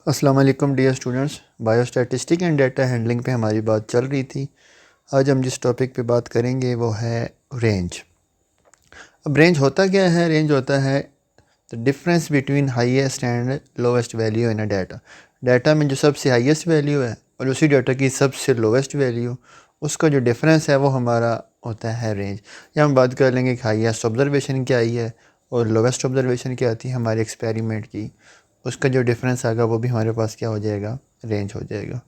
अस्सलाम वालेकुम dear students. Biostatistic and data handling पे हमारी बात चल रही थी। आज हम जिस टॉपिक पे बात करेंगे वो है रेंज। अब रेंज होता क्या है? रेंज होता है the difference between highest and lowest value in a data. Data में जो सबसे हाईएस्ट वैल्यू है और उसी डाटा की सबसे लोवेस्ट वैल्यू, उसका जो डिफरेंस है वो हमारा होता है रेंज। या हम बात कर लेंगे कि हाईएस्ट ऑब्जर्वेशन क्या आई है और लोवेस्ट ऑब्जर्वेशन क्या आती है हमारे एक्सपेरिमेंट की, उसका जो डिफरेंस आएगा वो भी हमारे पास क्या हो जाएगा? रेंज हो जाएगा।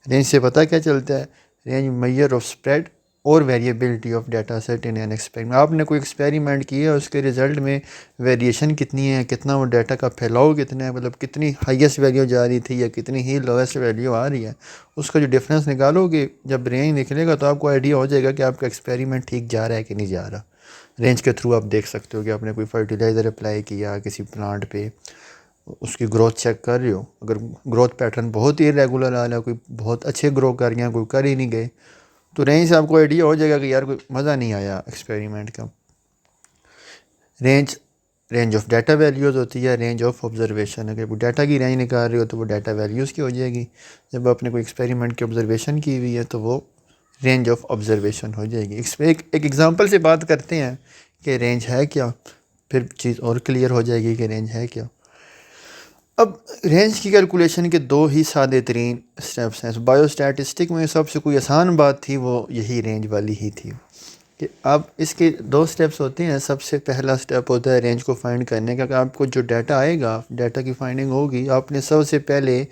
रेंज से पता क्या चलता है? रेंज मेजर ऑफ स्प्रेड और variability of data set in an experiment. आपने कोई एक्सपेरिमेंट किया, उसके रिजल्ट में वेरिएशन कितनी है, कितना वो डाटा का फैलाव कितना है, मतलब कितनी हाईएस्ट वैल्यू जा रही थी या कितनी ही लोवेस्ट वैल्यू आ रही है, उसका जो डिफरेंस निकालोगे, जब रेंज निकलेगा तो आपको आइडिया हो जाएगा कि आपका एक्सपेरिमेंट ठीक जा रहा है कि नहीं जा रहा। रेंज के थ्रू आप देख सकते हो कि आपने कोई फर्टिलाइज़र अप्लाई किया किसी प्लांट पे, उसकी ग्रोथ चेक कर रहे हो। अगर ग्रोथ पैटर्न बहुत ही इरेगुलर आ रहा है, कोई बहुत अच्छे ग्रो कर रहे हैं, कोई कर ही नहीं गए, तो रेंज से आपको आइडिया हो जाएगा कि यार कोई मज़ा नहीं आया एक्सपेरिमेंट का। Range range of data values होती है, रेंज ऑफ ऑब्जर्वेशन। अगर कोई डाटा की रेंज निकाल रहे हो तो वो डाटा वैल्यूज़ की हो जाएगी। जब आपने कोई एक्सपेरिमेंट की ऑब्जर्वेशन की हुई है तो वो रेंज ऑफ ऑब्जर्वेशन हो जाएगी। एक एग्जांपल से बात करते हैं कि रेंज है क्या, फिर चीज़ और क्लियर हो जाएगी कि रेंज है क्या। अब रेंज की कैलकुलेशन के दो ही सादे तरीन स्टेप्स हैं। बायोस्टैटिस्टिक में सबसे कोई आसान बात थी वो यही रेंज वाली ही थी कि अब इसके दो स्टेप्स होते हैं। सबसे पहला स्टेप होता है रेंज को फाइंड करने का। कि आपको जो डाटा आएगा, डाटा की फाइंडिंग होगी, आपने सबसे पहले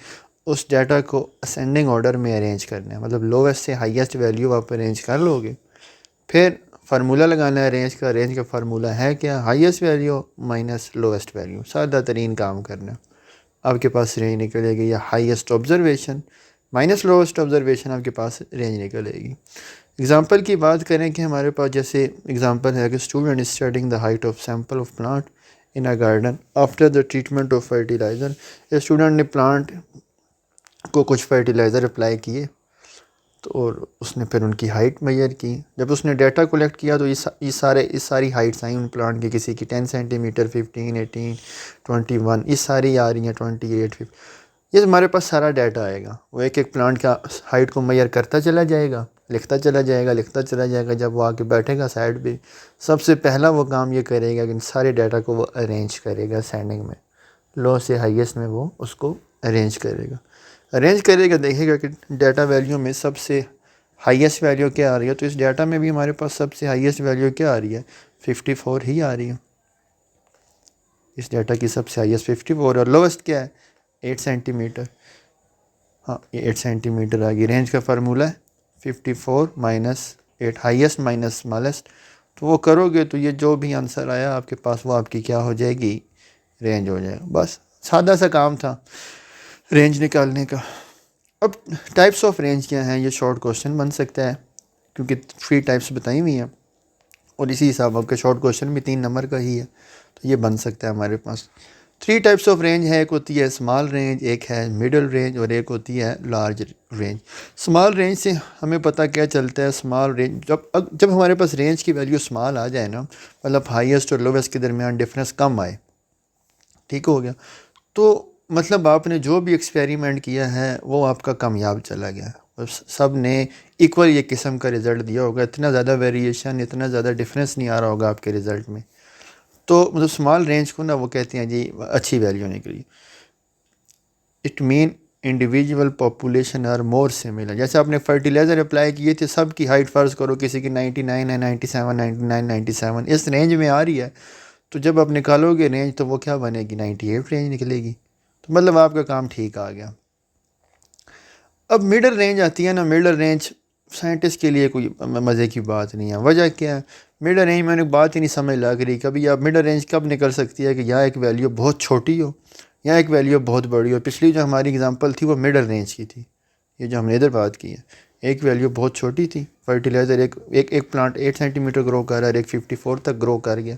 उस डाटा को असेंडिंग ऑर्डर में अरेंज करना है, मतलब लोवेस्ट से हाईएस्ट वैल्यू आप अरेंज कर लोगे। फिर फार्मूला लगाना है रेंज का। रेंज का फार्मूला है क्या? Highest value minus lowest value. सादा तरीन काम करना है। आपके पास रेंज निकलेगी या highest observation minus lowest observation, आपके पास रेंज निकलेगी। एग्जांपल की बात करें कि हमारे पास जैसे एग्जांपल है कि student is studying the height of sample of plant in a garden after the treatment of fertiliser. Student ने प्लांट को कुछ फर्टिलाइज़र अप्लाई किए तो और उसने फिर उनकी हाइट मेजर की। जब उसने डाटा कलेक्ट किया तो इस सारी हाइट्स आई उन प्लांट की, किसी की 10 सेंटीमीटर, 15, 18, 21, ये सारी आ रही हैं, 28, 50। ये हमारे पास सारा डाटा आएगा। वो एक एक प्लांट का हाइट को मेजर करता चला जाएगा, लिखता चला जाएगा, लिखता चला जाएगा। जब वो आके बैठेगा साइड पे, सबसे पहला वो काम ये करेगा कि इन सारे डाटा को वो अरेंज करेगा असेंडिंग में, लो से हाईएस्ट में वो उसको अरेंज करेगा। अरेंज करेगा, देखेगा कि डाटा वैल्यू में सबसे हाईएस्ट वैल्यू क्या आ रही है। तो इस डाटा में भी हमारे पास सबसे हाईएस्ट वैल्यू क्या आ रही है? 54 ही आ रही है। इस डाटा की सबसे हाईएस्ट 54 और लोवेस्ट क्या है? 8 सेंटीमीटर। हाँ, ये 8 सेंटीमीटर आ गई। रेंज का फार्मूला है 54 माइनस 8, हाईएस्ट माइनस स्मॉलेस्ट। तो वो करोगे तो ये जो भी आंसर आया आपके पास वो आपकी क्या हो जाएगी? रेंज हो जाएगा। बस सादा सा काम था रेंज निकालने का। अब टाइप्स ऑफ रेंज क्या हैं, ये शॉर्ट क्वेश्चन बन सकता है क्योंकि 3 टाइप्स बताई हुई हैं और इसी हिसाब आपका शॉर्ट क्वेश्चन भी 3 नंबर का ही है, तो ये बन सकता है हमारे पास। 3 टाइप्स ऑफ रेंज है। एक होती है स्मॉल रेंज, एक है मिडल रेंज और एक होती है लार्ज रेंज। स्मॉल रेंज से हमें पता क्या चलता है? स्मॉल रेंज जब हमारे पास रेंज की वैल्यू स्मॉल आ जाए ना, मतलब हाईएस्ट और लोवेस्ट के दरमियान डिफरेंस कम आए, ठीक हो गया, तो मतलब आपने जो भी एक्सपेरिमेंट किया है वो आपका कामयाब चला गया और सब ने इक्वल ये किस्म का रिज़ल्ट दिया होगा। इतना ज़्यादा वेरिएशन, इतना ज़्यादा डिफरेंस नहीं आ रहा होगा आपके रिज़ल्ट में। तो मतलब स्मॉल रेंज को ना वो कहते हैं जी अच्छी वैल्यू निकली। It mean individual population are more similar. जैसे आपने फर्टिलाइज़र अप्लाई किए थे, सबकी हाइट फ़र्ज़ करो किसी की 99 है, 97, 99, 97 इस रेंज में आ रही है, तो जब आप निकालोगे रेंज तो वो क्या बनेगी? 98 रेंज निकलेगी। तो मतलब आपका काम ठीक आ गया। अब मिडल रेंज आती है ना, मिडल रेंज साइंटिस्ट के लिए कोई मज़े की बात नहीं है। वजह क्या है? मिडल रेंज मैंने बात ही नहीं समझ लग रही। कभी आप मिडल रेंज कब निकल सकती है कि या एक वैल्यू बहुत छोटी हो या एक वैल्यू बहुत बड़ी हो। पिछली जो हमारी एग्जांपल थी वो मिडल रेंज की थी, ये जो हमने इधर बात की है। एक वैल्यू बहुत छोटी थी, फर्टिलाइज़र एक प्लांट 8 सेंटीमीटर ग्रो कर रहा है, एक 54 तक ग्रो कर गया।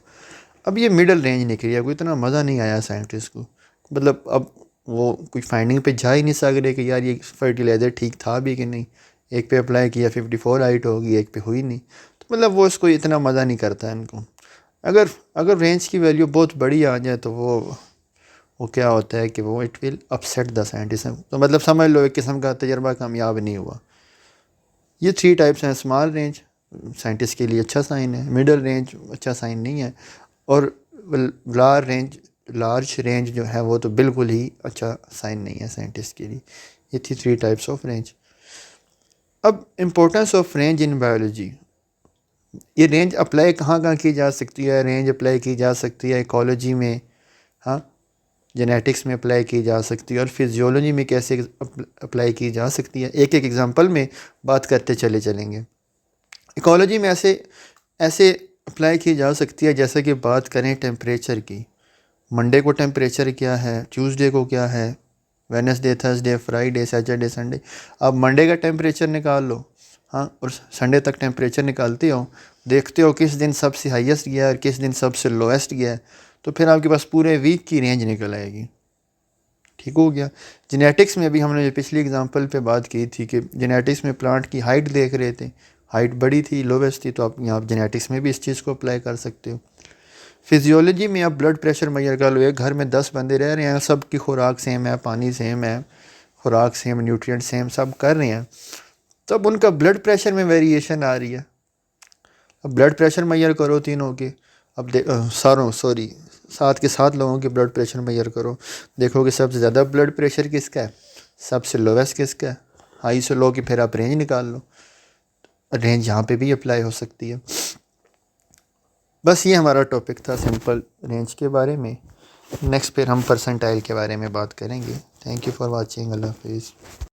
अब ये मिडल रेंज निकली है, कोई इतना मज़ा नहीं आया साइंटिस्ट को। मतलब अब वो कोई फाइंडिंग पे जा ही नहीं सक रहे कि यार ये फर्टिलाइज़र ठीक था भी कि नहीं। एक पे अप्लाई किया 54 हाइट होगी, एक पे हुई नहीं, तो मतलब वो इसको इतना मज़ा नहीं करता है इनको। अगर अगर रेंज की वैल्यू बहुत बड़ी आ जाए तो वो क्या होता है कि वो it will upset the scientist. तो मतलब समझ लो एक किस्म का तजर्बा कामयाब नहीं हुआ। ये 3 टाइप्स हैं। स्मॉल रेंज साइंटिस्ट के लिए अच्छा साइन है, मिडल रेंज अच्छा साइन नहीं है, और लार्ज रेंज जो है वो तो बिल्कुल ही अच्छा साइन नहीं है साइंटिस्ट के लिए। ये थी 3 टाइप्स ऑफ रेंज। अब importance of range in biology. ये रेंज अप्लाई कहाँ कहाँ की जा सकती है? रेंज अप्लाई की जा सकती है इकोलॉजी में, हाँ, जेनेटिक्स में अप्लाई की जा सकती है, और फिजियोलॉजी में कैसे अप्लाई की जा सकती है, एक एक एग्जांपल में बात करते चले चलेंगे। इकोलॉजी में ऐसे ऐसे अप्लाई की जा सकती है, जैसे कि बात करें टेम्परेचर की। मंडे को टेम्परेचर क्या है, ट्यूसडे को क्या है, Wednesday, Thursday, Friday, Saturday, Sunday. अब मंडे का टेम्परेचर निकाल लो, हाँ, और संडे तक टेम्परेचर निकालते हो, देखते हो किस दिन सबसे हाईएस्ट गया है और किस दिन सबसे लोएस्ट गया है, तो फिर आपके पास पूरे वीक की रेंज निकल आएगी। ठीक हो गया। जेनेटिक्स में भी हमने जो पिछली एग्जांपल पे बात की थी कि जेनेटिक्स में प्लांट की हाइट देख रहे थे, हाइट बड़ी थी, लोवेस्ट थी, तो आप यहाँ जेनेटिक्स में भी इस चीज़ को अप्लाई कर सकते हो। फिजियोलॉजी में आप ब्लड प्रेशर मेजर कर लो। एक घर में 10 बंदे रह रहे हैं, सब की खुराक सेम है, पानी सेम है, खुराक सेम, न्यूट्रिएंट सेम, सब कर रहे हैं, तब उनका ब्लड प्रेशर में वेरिएशन आ रही है। अब ब्लड प्रेशर मेजर करो तीनों के, अब सारों सॉरी 7 के 7 लोगों के ब्लड प्रेशर मेजर करो, देखोगे सबसे ज़्यादा ब्लड प्रेशर किसका है, सबसे लोवेस्ट किसका है, हाई से लो की फिर आप रेंज निकाल लो। रेंज यहाँ पे भी अप्लाई हो सकती है। बस ये हमारा टॉपिक था सिंपल रेंज के बारे में। नेक्स्ट फिर हम परसेंटाइल के बारे में बात करेंगे। Thank you for watching. Allah हाफिज़।